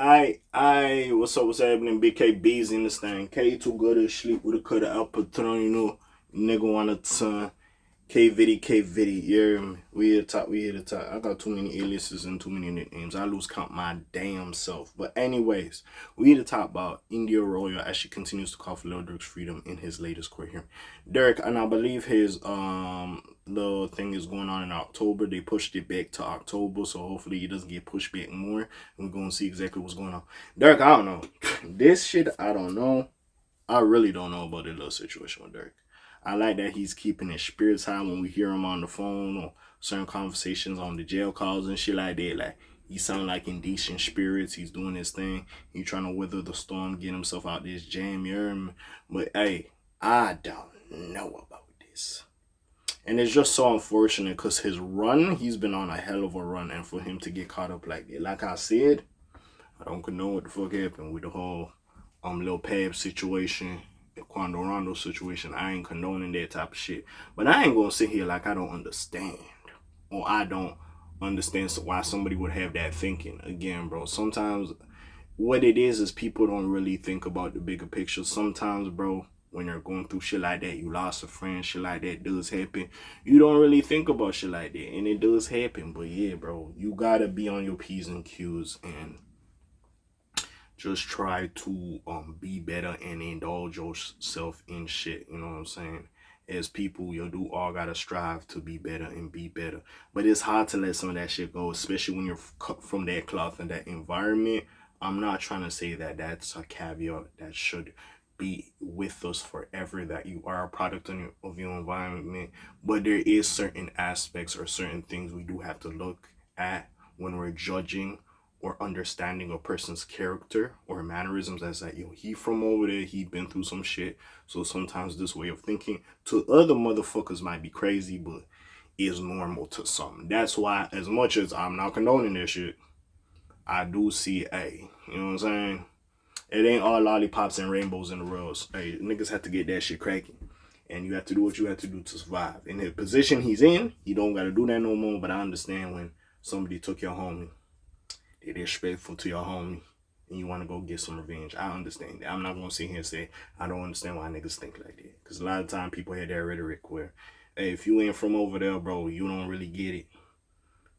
What's up? What's happening? Big K B's in this thing. K too good to sleep with a cut of Patron, you know. Nigga want a ton. K Viddy, yeah. We here to talk, we here to talk. I got too many aliases and too many nicknames. I lose count my damn self. But anyways, we here to talk about India Royale as she continues to call for Lil Durk's freedom in his latest court hearing. Durk, and I believe his the thing is going on in October. They pushed it back to October, so hopefully it doesn't get pushed back more. We're gonna see exactly what's going on. Durk, I don't know. This shit, I don't know. I really don't know about the little situation with Durk. I like that he's keeping his spirits high when we hear him on the phone or certain conversations on the jail calls and shit like that. Like, he sound like in decent spirits. He's doing his thing. He trying to weather the storm, get himself out this jam. You hear me? But hey, I don't know about this. And it's just so unfortunate because his run, he's been on a hell of a run. And for him to get caught up like that, like I said, I don't know what the fuck happened with the whole Lil Pab situation, the Quando Rondo situation. I ain't condoning that type of shit. But I ain't gonna sit here like I don't understand. Or I don't understand why somebody would have that thinking. Again, bro, sometimes what it is people don't really think about the bigger picture. Sometimes, bro, when you're going through shit like that, you lost a friend, shit like that does happen. You don't really think about shit like that. And it does happen. But yeah, bro, you gotta be on your P's and Q's and just try to be better and indulge yourself in shit. You know what I'm saying? As people, you do all gotta strive to be better and be better. But it's hard to let some of that shit go, especially when you're cut from that cloth and that environment. I'm not trying to say that that's a caveat that should be with us forever, that you are a product of your environment. But there is certain aspects or certain things we do have to look at when we're judging or understanding a person's character or mannerisms, as that, yo, he from over there, he been through some shit. So sometimes this way of thinking to other motherfuckers might be crazy, but is normal to some. That's why, as much as I'm not condoning this shit, I do see, you know what I'm saying? It ain't all lollipops and rainbows in the world. Hey, niggas have to get that shit cracking. And you have to do what you have to do to survive. In the position he's in, you don't got to do that no more. But I understand when somebody took your homie, they disrespectful to your homie, and you want to go get some revenge. I understand that. I'm not going to sit here and say I don't understand why niggas think like that. Because a lot of time people have that rhetoric where, hey, if you ain't from over there, bro, you don't really get it.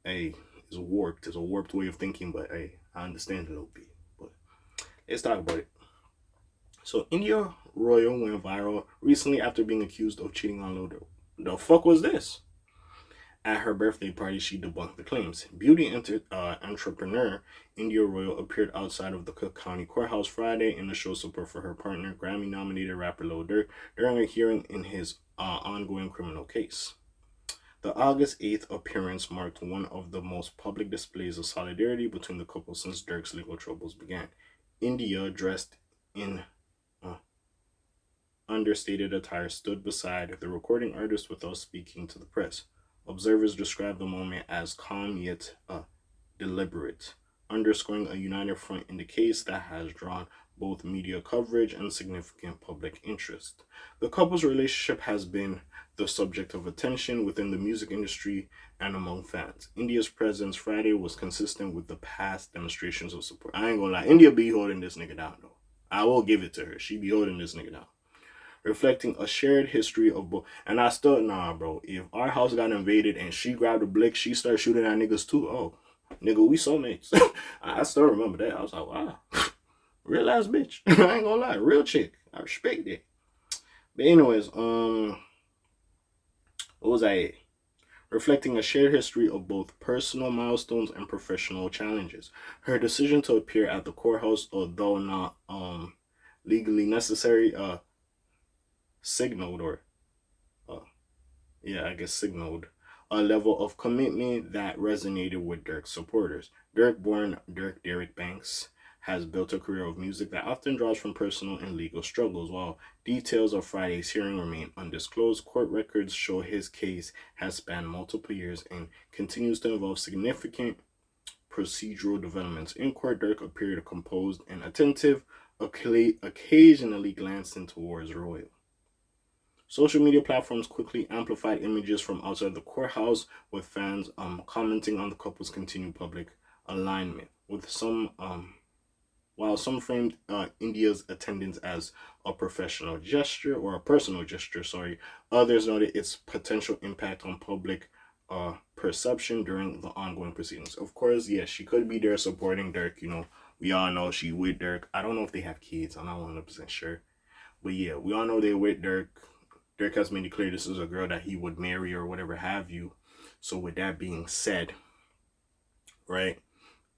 Hey, it's warped. It's a warped way of thinking, but hey, I understand a little bit. But let's talk about it. So India Royale went viral recently after being accused of cheating on Lil Durk. The fuck was this? At her birthday party, she debunked the claims. Beauty entrepreneur India Royale appeared outside of the Cook County Courthouse Friday in a show support for her partner, Grammy-nominated rapper Lil Durk, during a hearing in his ongoing criminal case. The August 8th appearance marked one of the most public displays of solidarity between the couple since Durk's legal troubles began. India, dressed in understated attire, stood beside the recording artist without speaking to the press. Observers describe the moment as calm yet deliberate, underscoring a united front in the case that has drawn both media coverage and significant public interest. The couple's relationship has been the subject of attention within the music industry and among fans. India's presence Friday was consistent with the past demonstrations of support. I ain't gonna lie, India be holding this nigga down though. I will give it to her. She be holding this nigga down, reflecting a shared history of both. And I still, nah, bro. If our house got invaded and she grabbed a blick, she started shooting at niggas too. Oh, nigga, we soulmates. I still remember that. I was like, wow, real ass bitch. I ain't gonna lie, real chick. I respect that. But anyways, what was I? Reflecting a shared history of both personal milestones and professional challenges. Her decision to appear at the courthouse, although not legally necessary, signaled or signaled a level of commitment that resonated with Durk's supporters. Durk, born Durk Derek Banks, has built a career of music that often draws from personal and legal struggles. While details of Friday's hearing remain undisclosed, court records show his case has spanned multiple years and continues to involve significant procedural developments. In court, Durk appeared composed and attentive, occasionally glancing towards Royale. Social media platforms quickly amplified images from outside the courthouse, with fans commenting on the couple's continued public alignment. With some While some framed India's attendance as a professional gesture or a personal gesture, sorry, others noted its potential impact on public perception during the ongoing proceedings. Of course, yes, she could be there supporting Durk. You know, we all know she with Durk. I don't know if they have kids. I'm not 100% sure. But yeah, we all know they're with Durk. Durk has made it clear this is a girl that he would marry or whatever have you. So with that being said, right?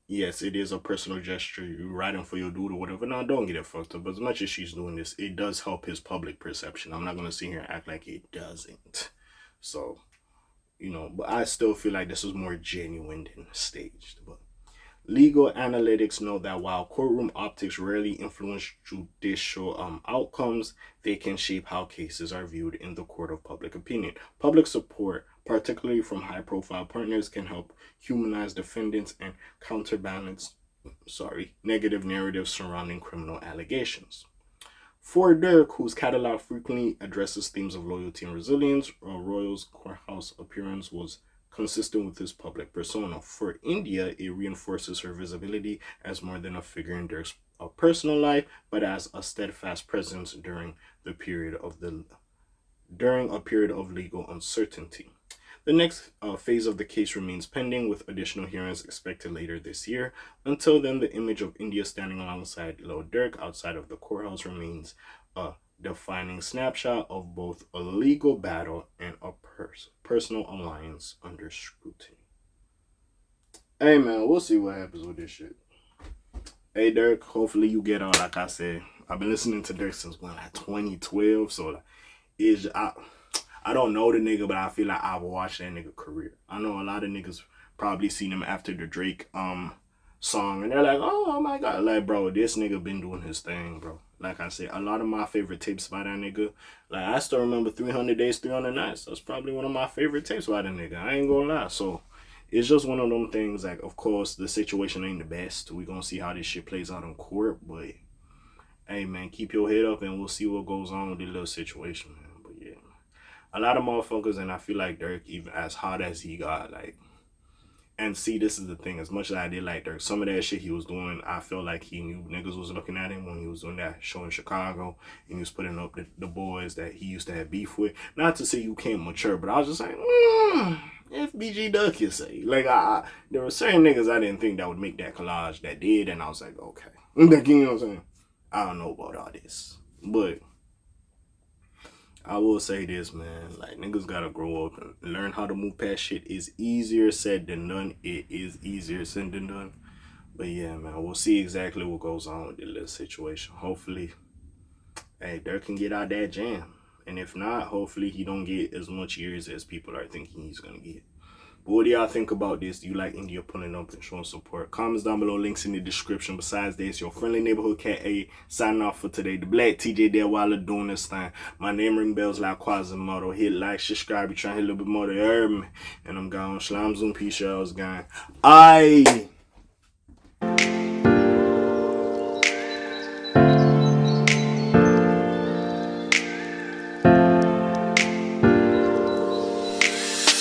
Yes, it is a personal gesture. You're riding for your dude or whatever. Now, don't get it fucked up. As much as she's doing this, it does help his public perception. I'm not gonna sit here and act like it doesn't. So, you know, but I still feel like this is more genuine than staged. But legal analytics know that while courtroom optics rarely influence judicial outcomes, they can shape how cases are viewed in the court of public opinion. Public support, particularly from high profile partners, can help humanize defendants and counterbalance negative narratives surrounding criminal allegations. For Durk, whose catalog frequently addresses themes of loyalty and resilience, Royale's courthouse appearance was consistent with his public persona. For India, it reinforces her visibility as more than a figure in Durk's personal life, but as a steadfast presence during a period of legal uncertainty. The next phase of the case remains pending, with additional hearings expected later this year. Until then, the image of India standing alongside Lil Durk outside of the courthouse remains a defining snapshot of both a legal battle and a personal alliance under scrutiny. Hey man, we'll see what happens with this shit. Hey Durk, hopefully you get on. Like I said, I've been listening to Durk since like 2012, so like, I don't know the nigga, but I feel like I've watched that nigga career. I know a lot of niggas probably seen him after the Drake song, and they're like, oh my god, like bro, this nigga been doing his thing, bro. Like I said, a lot of my favorite tapes by that nigga, like I still remember 300 Days, 300 Nights. That's probably one of my favorite tapes by that nigga. I ain't gonna lie. So it's just one of them things. Like, of course, the situation ain't the best. We gonna see how this shit plays out in court, but hey man, keep your head up, and we'll see what goes on with the little situation, man. But yeah, a lot of motherfuckers, and I feel like Durk, even as hot as he got, like, and see, this is the thing. As much as I did like Durk, some of that shit he was doing, I feel like he knew niggas was looking at him when he was doing that show in Chicago, and he was putting up the boys that he used to have beef with. Not to say you can't mature, but I was just like, if BG Duck can say, like, there were certain niggas I didn't think that would make that collage that did, and I was like, okay, like, you know what I'm saying? I don't know about all this, but I will say this, man. Like, niggas gotta grow up and learn how to move past shit. Is easier said than done. It is easier said than done. But yeah, man, we'll see exactly what goes on with the little situation. Hopefully, hey, Durk can get out that jam. And if not, hopefully he don't get as much years as people are thinking he's gonna get. But what do y'all think about this? Do you like India pulling up and showing support? Comments down below, links in the description. Besides this, your friendly neighborhood K.A. signing off for today. The Black TJ there while they're doing this thing. My name ring bells like Quasimodo. Hit like, subscribe, you trying to hit a little bit more to hear me. And I'm gone. Shalom, zoom, peace, y'all's gang. Aye.